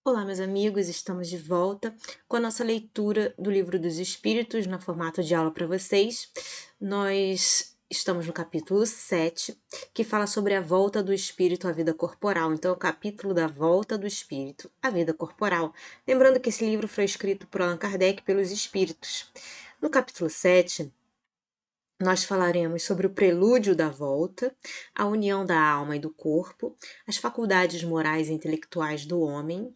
Olá, meus amigos, estamos de volta com a nossa leitura do Livro dos Espíritos, no formato de aula para vocês. Nós estamos no capítulo 7, que fala sobre a volta do espírito à vida corporal. Então, é o capítulo da volta do espírito à vida corporal. Lembrando que esse livro foi escrito por Allan Kardec pelos espíritos. No capítulo 7, nós falaremos sobre o prelúdio da volta, a união da alma e do corpo, as faculdades morais e intelectuais do homem,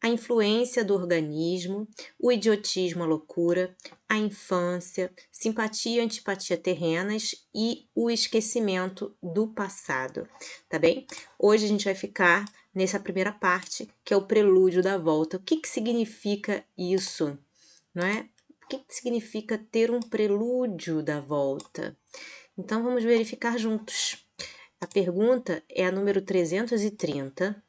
a influência do organismo, o idiotismo, a loucura, a infância, simpatia e antipatia terrenas e o esquecimento do passado, tá bem? Hoje a gente vai ficar nessa primeira parte, que é o prelúdio da volta. O que significa isso, não é? O que significa ter um prelúdio da volta? Então vamos verificar juntos. A pergunta é a número 330,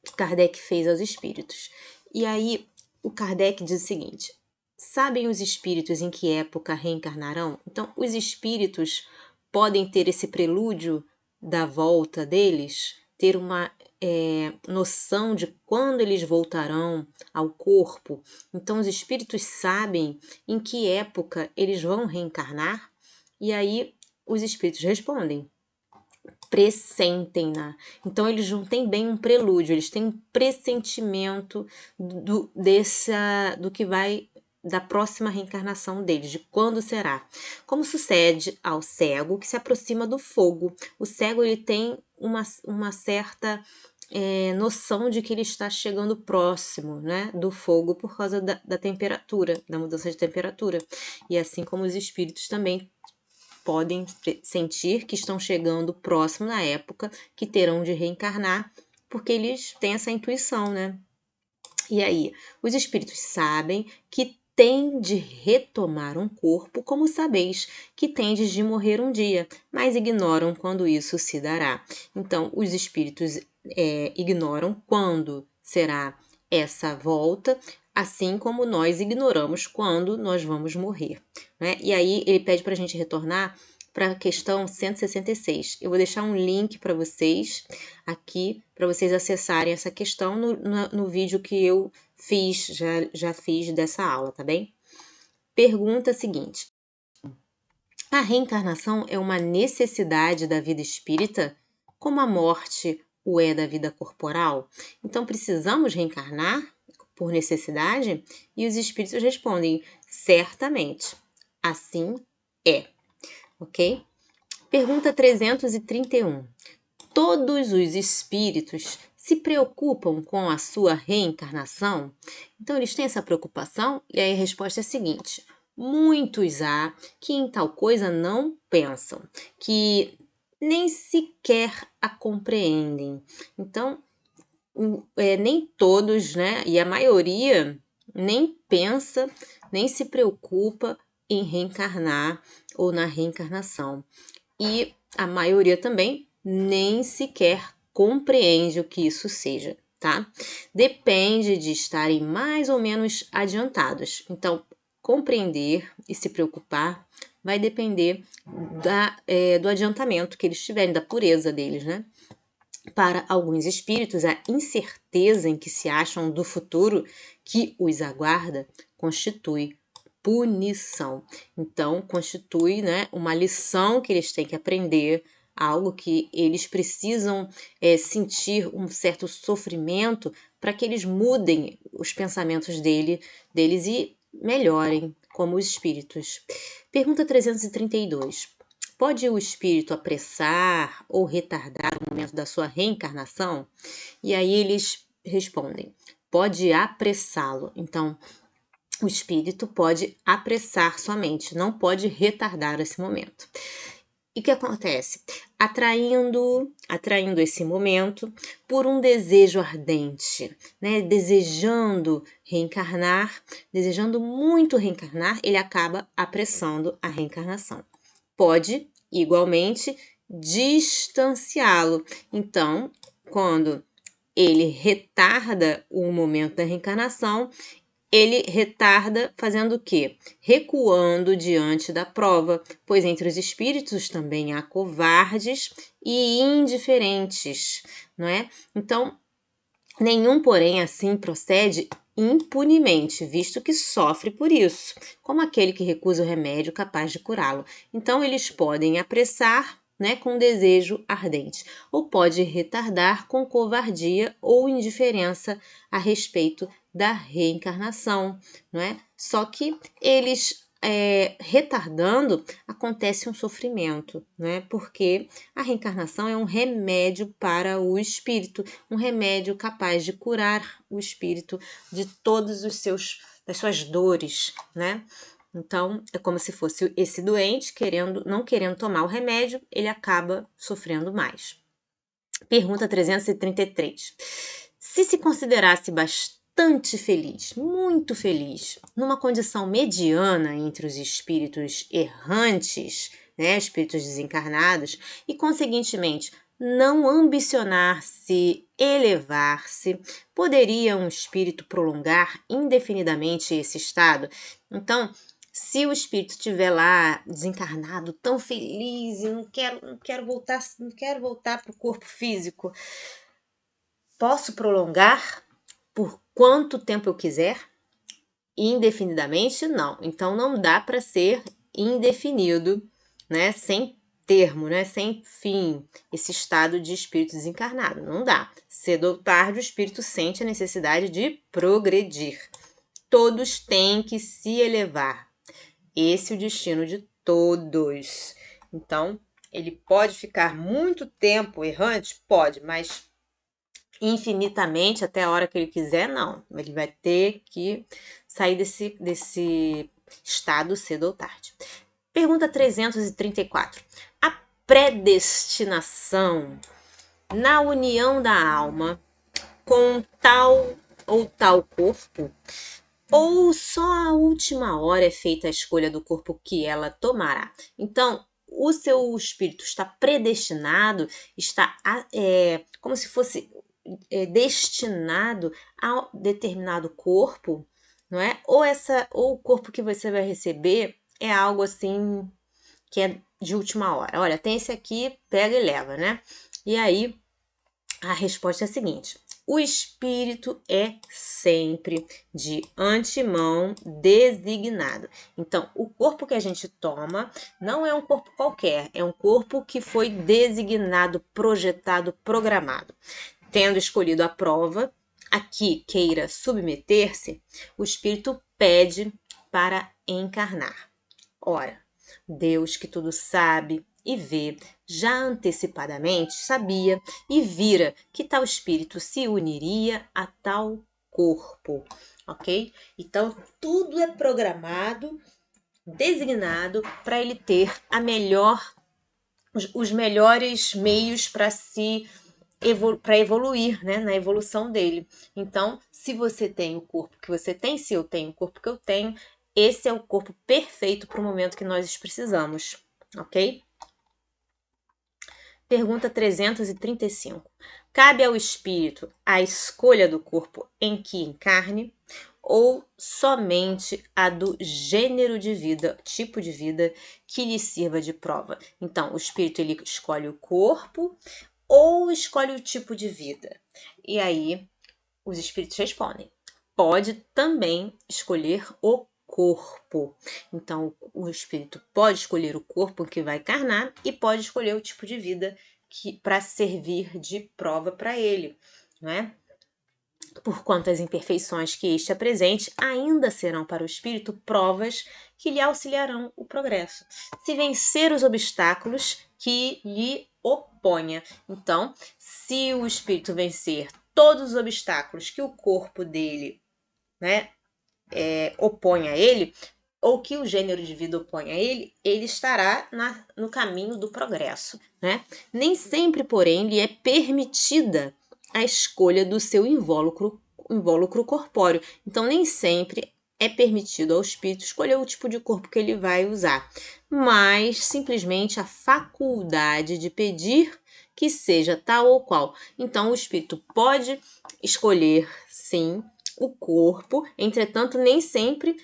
que Kardec fez aos espíritos. E aí, o Kardec diz o seguinte: sabem os espíritos em que época reencarnarão? Então, os espíritos podem ter esse prelúdio da volta deles, ter uma noção de quando eles voltarão ao corpo. Então, os espíritos sabem em que época eles vão reencarnar? E aí, os espíritos respondem: pressentem-na. Então eles não têm bem um prelúdio, eles têm um pressentimento do que vai da próxima reencarnação deles, de quando será. Como sucede ao cego que se aproxima do fogo. O cego ele tem uma certa noção de que ele está chegando próximo, né, do fogo por causa da temperatura, da mudança de temperatura. E assim como os espíritos também podem sentir que estão chegando próximo na época que terão de reencarnar, porque eles têm essa intuição, né? E aí, os espíritos sabem que tem de retomar um corpo, como sabeis que tendes de morrer um dia, mas ignoram quando isso se dará. Então, os espíritos ignoram quando será essa volta, assim como nós ignoramos quando nós vamos morrer, né? E aí ele pede para a gente retornar para a questão 166. Eu vou deixar um link para vocês aqui, para vocês acessarem essa questão no vídeo que eu fiz, já fiz dessa aula, tá bem? Pergunta seguinte: a reencarnação é uma necessidade da vida espírita, como a morte o é da vida corporal? Então precisamos reencarnar por necessidade? E os espíritos respondem: certamente, assim é, ok? Pergunta 331. Todos os espíritos se preocupam com a sua reencarnação? Então, eles têm essa preocupação? E aí a resposta é a seguinte: muitos há que em tal coisa não pensam, que nem sequer a compreendem. Então, nem todos, né? E a maioria nem pensa, nem se preocupa em reencarnar ou na reencarnação. E a maioria também nem sequer compreende o que isso seja, tá? Depende de estarem mais ou menos adiantados. Então, compreender e se preocupar vai depender do adiantamento que eles tiverem, da pureza deles, né? Para alguns espíritos, a incerteza em que se acham do futuro que os aguarda constitui punição. Então, constitui, né, uma lição que eles têm que aprender, algo que eles precisam sentir um certo sofrimento para que eles mudem os pensamentos deles e melhorem como espíritos. Pergunta 332. Pode o espírito apressar ou retardar o momento da sua reencarnação? E aí eles respondem: pode apressá-lo. Então, o espírito pode apressar somente, não pode retardar esse momento. E o que acontece? Atraindo esse momento por um desejo ardente, né? Desejando reencarnar, desejando muito reencarnar, ele acaba apressando a reencarnação. Pode, igualmente, distanciá-lo. Então, quando ele retarda o momento da reencarnação, ele retarda fazendo o quê? Recuando diante da prova, pois entre os espíritos também há covardes e indiferentes, não é? Então, Nenhum, porém, assim procede impunemente, visto que sofre por isso, como aquele que recusa o remédio capaz de curá-lo. Então, eles podem apressar, né, com desejo ardente, ou pode retardar com covardia ou indiferença a respeito da reencarnação, não é? Só que eles retardando, acontece um sofrimento, né? Porque a reencarnação é um remédio para o espírito, um remédio capaz de curar o espírito de todos das suas dores, né? Então, é como se fosse esse doente não querendo tomar o remédio, ele acaba sofrendo mais. Pergunta 333. Se considerasse bastante feliz, muito feliz, numa condição mediana entre os espíritos errantes, né, espíritos desencarnados, e conseguintemente não ambicionar-se, elevar-se, poderia um espírito prolongar indefinidamente esse estado? Então, se o espírito estiver lá desencarnado, tão feliz e não quero voltar para o corpo físico, posso prolongar por quanto tempo eu quiser? Indefinidamente, não. Então não dá para ser indefinido, né? Sem termo, né? Sem fim, esse estado de espírito desencarnado. Não dá. Cedo ou tarde o espírito sente a necessidade de progredir. Todos têm que se elevar. Esse é o destino de todos. Então, ele pode ficar muito tempo errante? Pode, mas infinitamente até a hora que ele quiser, não. Ele vai ter que sair desse estado cedo ou tarde. Pergunta 334. A predestinação na união da alma com tal ou tal corpo, ou só a última hora é feita a escolha do corpo que ela tomará? Então, o seu espírito está predestinado, está como se fosse destinado a determinado corpo, não é? Ou o corpo que você vai receber é algo assim que é de última hora. Olha, tem esse aqui, pega e leva, né? E aí a resposta é a seguinte: o espírito é sempre de antemão designado. Então, o corpo que a gente toma não é um corpo qualquer, é um corpo que foi designado, projetado, programado. Tendo escolhido a prova a que queira submeter-se, o espírito pede para encarnar. Ora, Deus, que tudo sabe e vê, já antecipadamente sabia e vira que tal espírito se uniria a tal corpo, ok? Então, tudo é programado, designado para ele ter os melhores meios para para evoluir, né, na evolução dele. Então, se você tem o corpo que você tem, se eu tenho o corpo que eu tenho, esse é o corpo perfeito para o momento que nós precisamos, ok? Pergunta 335. Cabe ao espírito a escolha do corpo em que encarne ou somente a do gênero de vida, tipo de vida que lhe sirva de prova? Então, o espírito ele escolhe o corpo ou escolhe o tipo de vida? E aí, os espíritos respondem: pode também escolher o corpo. Então, o espírito pode escolher o corpo que vai encarnar e pode escolher o tipo de vida para servir de prova para ele, não é? Porquanto as imperfeições que este apresente ainda serão para o espírito provas que lhe auxiliarão o progresso, se vencer os obstáculos que lhe oponha. Então, se o espírito vencer todos os obstáculos que o corpo dele, né, opõe a ele, ou que o gênero de vida opõe a ele, ele estará no caminho do progresso, né? Nem sempre, porém, lhe é permitida a escolha do seu invólucro corpóreo. Então, nem sempre é permitido ao espírito escolher o tipo de corpo que ele vai usar, mas simplesmente a faculdade de pedir que seja tal ou qual. Então, o espírito pode escolher, sim, o corpo, entretanto, nem sempre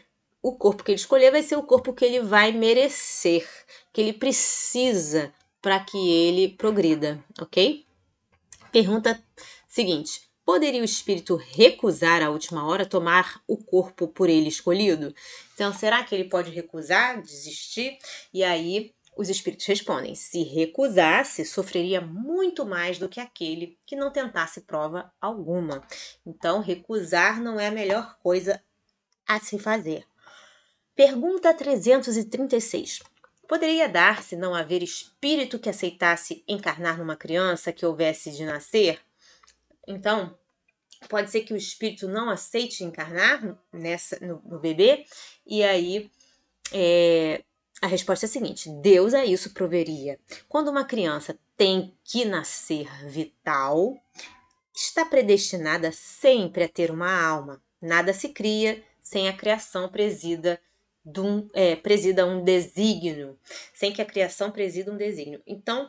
o corpo que ele escolher vai ser o corpo que ele vai merecer, que ele precisa para que ele progrida, ok? Pergunta seguinte: Poderia o espírito recusar à última hora tomar o corpo por ele escolhido? Então, será que ele pode recusar, desistir? E aí os espíritos respondem: se recusasse, sofreria muito mais do que aquele que não tentasse prova alguma. Então, recusar não é a melhor coisa a se fazer. Pergunta 336. Poderia dar-se não haver espírito que aceitasse encarnar numa criança que houvesse de nascer? Então, pode ser que o espírito não aceite encarnar no bebê, e aí a resposta é a seguinte: Deus a isso proveria. Quando uma criança tem que nascer vital, está predestinada sempre a ter uma alma. Nada se cria sem a criação presida um desígnio, sem que a criação presida um desígnio. Então,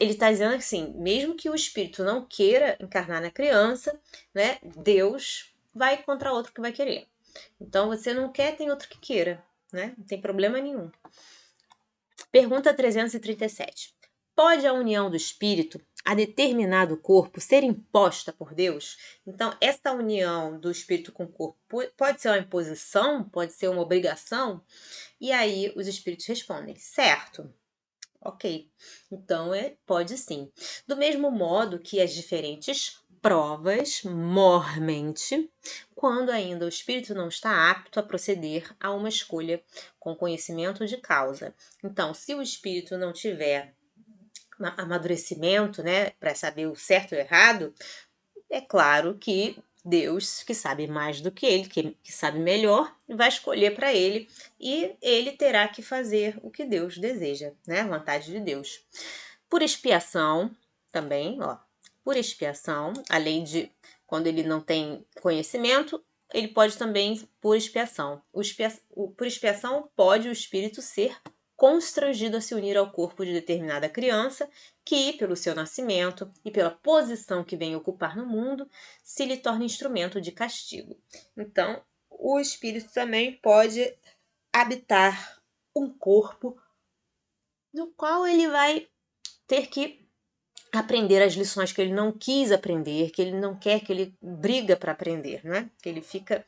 ele está dizendo assim, mesmo que o espírito não queira encarnar na criança, né, Deus vai encontrar outro que vai querer. Então, você não quer, tem outro que queira, né? Não tem problema nenhum. Pergunta 337. Pode a união do espírito a determinado corpo ser imposta por Deus? Então, essa união do espírito com o corpo pode ser uma imposição? Pode ser uma obrigação? E aí os espíritos respondem: certo. Ok. Então, pode sim. Do mesmo modo que as diferentes provas, mormente, quando ainda o espírito não está apto a proceder a uma escolha com conhecimento de causa. Então, se o espírito não tiver amadurecimento, né, para saber o certo e o errado, é claro que Deus, que sabe mais do que ele, que sabe melhor, vai escolher para ele e ele terá que fazer o que Deus deseja, né? A vontade de Deus. Por expiação, também, por expiação, além de quando ele não tem conhecimento, ele pode também por expiação. Por expiação, pode o espírito ser constrangido a se unir ao corpo de determinada criança que, pelo seu nascimento e pela posição que vem ocupar no mundo, se lhe torna instrumento de castigo. Então, o espírito também pode habitar um corpo no qual ele vai ter que aprender as lições que ele não quis aprender, que ele não quer, que ele briga para aprender, né? Que ele fica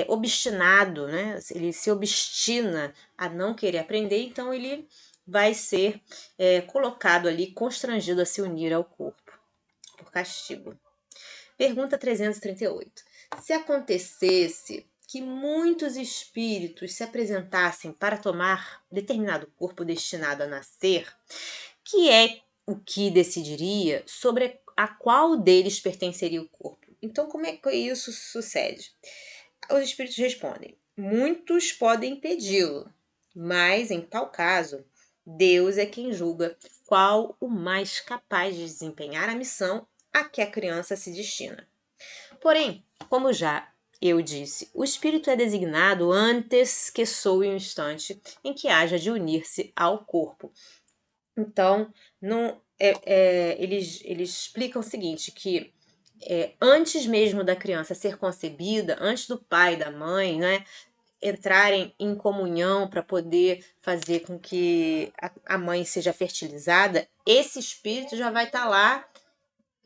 obstinado, né? Ele se obstina a não querer aprender, então ele vai ser colocado ali, constrangido a se unir ao corpo, por castigo. Pergunta 338. Se acontecesse que muitos espíritos se apresentassem para tomar determinado corpo destinado a nascer, que é o que decidiria sobre a qual deles pertenceria o corpo? Então, como é que isso sucede? Os espíritos respondem: muitos podem impedi-lo, mas em tal caso, Deus é quem julga qual o mais capaz de desempenhar a missão a que a criança se destina. Porém, como já eu disse, o espírito é designado antes que soe o instante em que haja de unir-se ao corpo. Então, eles explicam o seguinte, que antes mesmo da criança ser concebida, antes do pai e da mãe, né, entrarem em comunhão para poder fazer com que a mãe seja fertilizada, esse espírito já vai estar lá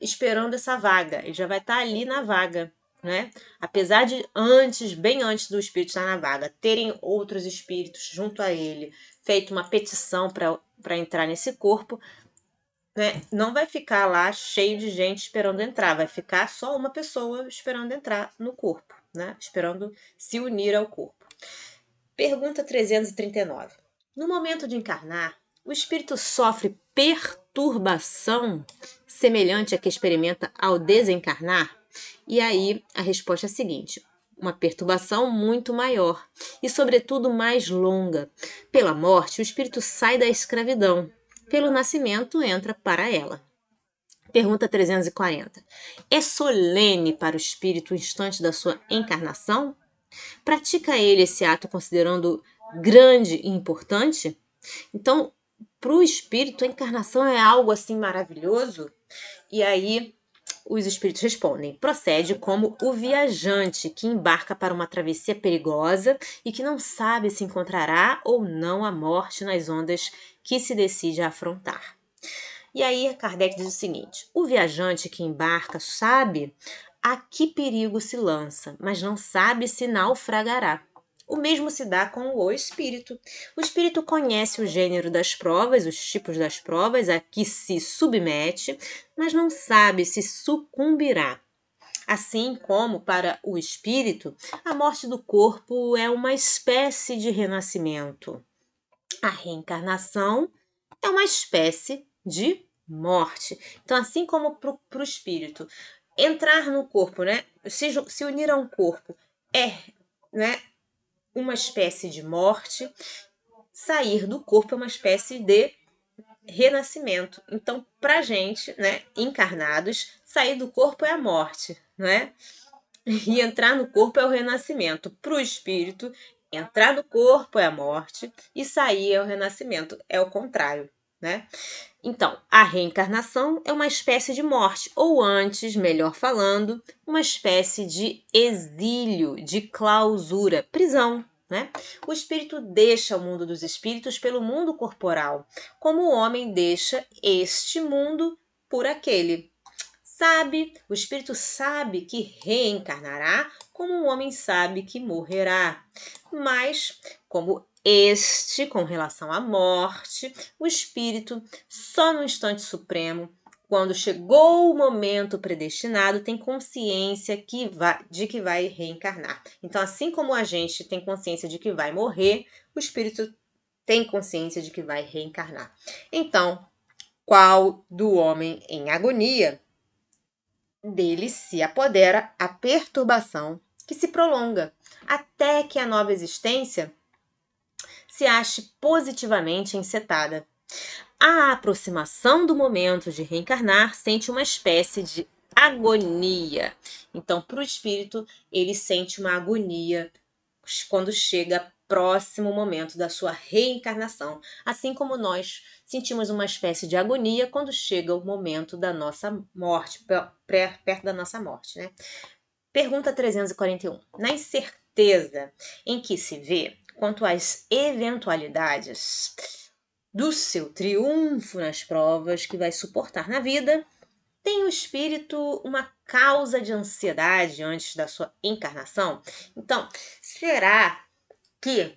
esperando essa vaga, ele já vai estar ali na vaga, né? Apesar de bem antes do espírito estar na vaga, terem outros espíritos junto a ele, feito uma petição para entrar nesse corpo, né? Não vai ficar lá cheio de gente esperando entrar, vai ficar só uma pessoa esperando entrar no corpo, né? Esperando se unir ao corpo. Pergunta 339. No momento de encarnar, o espírito sofre perturbação semelhante à que experimenta ao desencarnar? E aí a resposta é a seguinte: uma perturbação muito maior e, sobretudo, mais longa. Pela morte, o espírito sai da escravidão. Pelo nascimento, entra para ela. Pergunta 340. É solene para o espírito o instante da sua encarnação? Pratica ele esse ato considerando grande e importante? Então, para o espírito, a encarnação é algo assim maravilhoso? E aí os espíritos respondem: procede como o viajante que embarca para uma travessia perigosa e que não sabe se encontrará ou não a morte nas ondas que se decide a afrontar. E aí Kardec diz o seguinte: o viajante que embarca sabe a que perigo se lança, mas não sabe se naufragará. O mesmo se dá com o espírito. O espírito conhece o gênero das provas, os tipos das provas a que se submete, mas não sabe se sucumbirá. Assim como para o espírito, a morte do corpo é uma espécie de renascimento. A reencarnação é uma espécie de morte. Então, assim como para o espírito, entrar no corpo, né, se unir a um corpo é, né, uma espécie de morte, sair do corpo é uma espécie de renascimento. Então, para gente, né, encarnados, sair do corpo é a morte, né? E entrar no corpo é o renascimento. Para o espírito, entrar no corpo é a morte e sair é o renascimento. É o contrário, né? Então, a reencarnação é uma espécie de morte, ou antes, melhor falando, uma espécie de exílio, de clausura, prisão. Né? O espírito deixa o mundo dos espíritos pelo mundo corporal, como o homem deixa este mundo por aquele. O espírito sabe que reencarnará, como um homem sabe que morrerá. Mas, como com relação à morte, o espírito, só no instante supremo, quando chegou o momento predestinado, tem consciência de que vai reencarnar. Então, assim como a gente tem consciência de que vai morrer, o espírito tem consciência de que vai reencarnar. Então, qual do homem em agonia, dele se apodera a perturbação que se prolonga até que a nova existência se ache positivamente encetada. A aproximação do momento de reencarnar sente uma espécie de agonia. Então, para o espírito, ele sente uma agonia quando chega próximo momento da sua reencarnação, assim como nós sentimos uma espécie de agonia quando chega o momento da nossa morte, perto da nossa morte, né? Pergunta 341. Na incerteza em que se vê quanto às eventualidades do seu triunfo nas provas que vai suportar na vida, tem o espírito uma causa de ansiedade antes da sua encarnação? Então, será que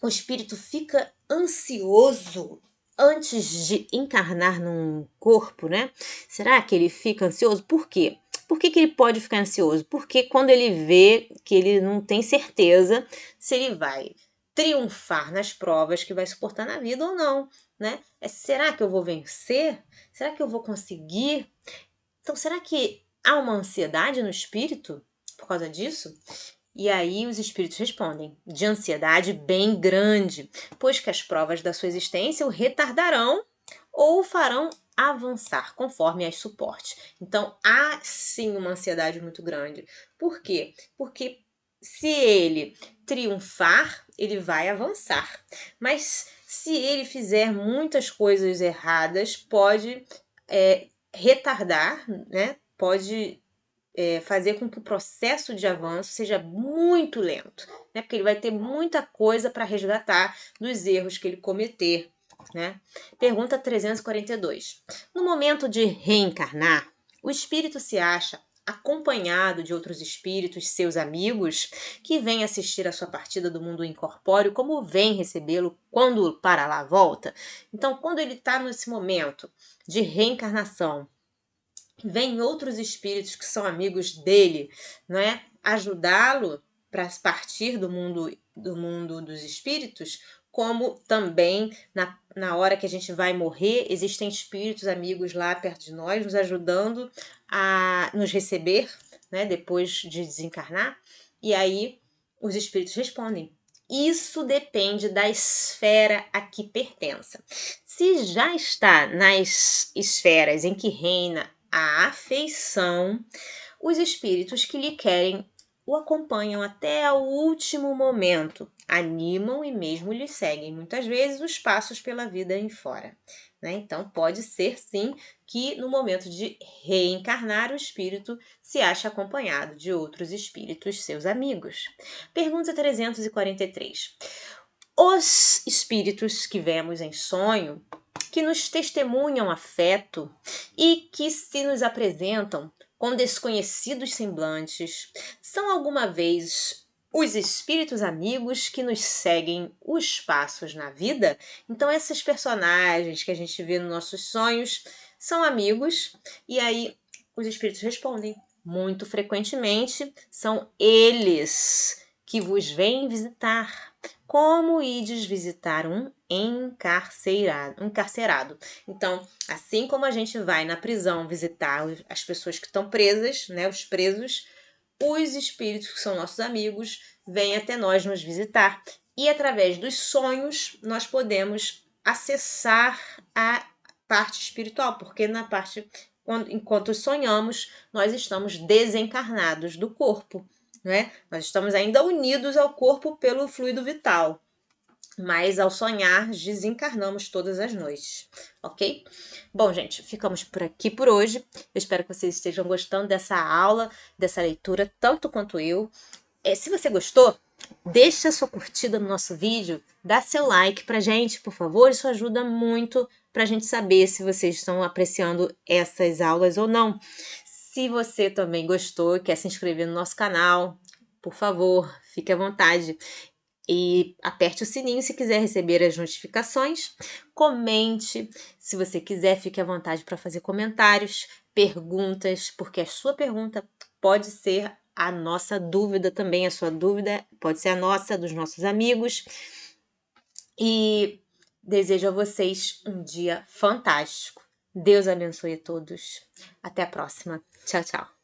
o espírito fica ansioso antes de encarnar num corpo, né? Será que ele fica ansioso? Por quê? Por que ele pode ficar ansioso? Porque quando ele vê que ele não tem certeza se ele vai triunfar nas provas que vai suportar na vida ou não, né? Será que eu vou vencer? Será que eu vou conseguir? Então, será que há uma ansiedade no espírito por causa disso? E aí os espíritos respondem, de ansiedade bem grande, pois que as provas da sua existência o retardarão ou o farão avançar, conforme as suporte. Então, há sim uma ansiedade muito grande. Por quê? Porque se ele triunfar, ele vai avançar. Mas se ele fizer muitas coisas erradas, pode retardar, né? Pode fazer com que o processo de avanço seja muito lento, né? Porque ele vai ter muita coisa para resgatar dos erros que ele cometer, né? Pergunta 342. No momento de reencarnar, o espírito se acha acompanhado de outros espíritos, seus amigos, que vêm assistir a sua partida do mundo incorpóreo, como vêm recebê-lo quando para lá volta? Então, quando ele está nesse momento de reencarnação, vem outros espíritos que são amigos dele, não é? Ajudá-lo para partir do mundo dos espíritos, como também na hora que a gente vai morrer, existem espíritos amigos lá perto de nós, nos ajudando a nos receber, né, depois de desencarnar. E aí os espíritos respondem. Isso depende da esfera a que pertença. Se já está nas esferas em que reina a afeição, os espíritos que lhe querem o acompanham até o último momento, animam e mesmo lhe seguem muitas vezes os passos pela vida em fora. Né? Então, pode ser sim que no momento de reencarnar o espírito se ache acompanhado de outros espíritos, seus amigos. Pergunta 343. Os espíritos que vemos em sonho que nos testemunham afeto e que se nos apresentam com desconhecidos semblantes, são alguma vez os espíritos amigos que nos seguem os passos na vida? Então, esses personagens que a gente vê nos nossos sonhos são amigos, e aí os espíritos respondem. Muito frequentemente, são eles que vos vêm visitar, como ides visitar um encarcerado. Então, assim como a gente vai na prisão visitar as pessoas que estão presas, né, os presos, os espíritos que são nossos amigos vêm até nós nos visitar. E através dos sonhos nós podemos acessar a parte espiritual, porque enquanto sonhamos, nós estamos desencarnados do corpo, né? Nós estamos ainda unidos ao corpo pelo fluido vital, mas ao sonhar desencarnamos todas as noites, ok? Bom, gente, ficamos por aqui por hoje. Eu espero que vocês estejam gostando dessa aula, dessa leitura, tanto quanto eu. Se você gostou, deixa sua curtida no nosso vídeo, dá seu like pra gente, por favor. Isso ajuda muito pra gente saber se vocês estão apreciando essas aulas ou não. Se você também gostou e quer se inscrever no nosso canal, por favor, fique à vontade. E aperte o sininho se quiser receber as notificações. Comente, se você quiser, fique à vontade para fazer comentários, perguntas, porque a sua pergunta pode ser a nossa dúvida também, a sua dúvida pode ser a nossa, dos nossos amigos. E desejo a vocês um dia fantástico. Deus abençoe a todos. Até a próxima. Tchau, tchau.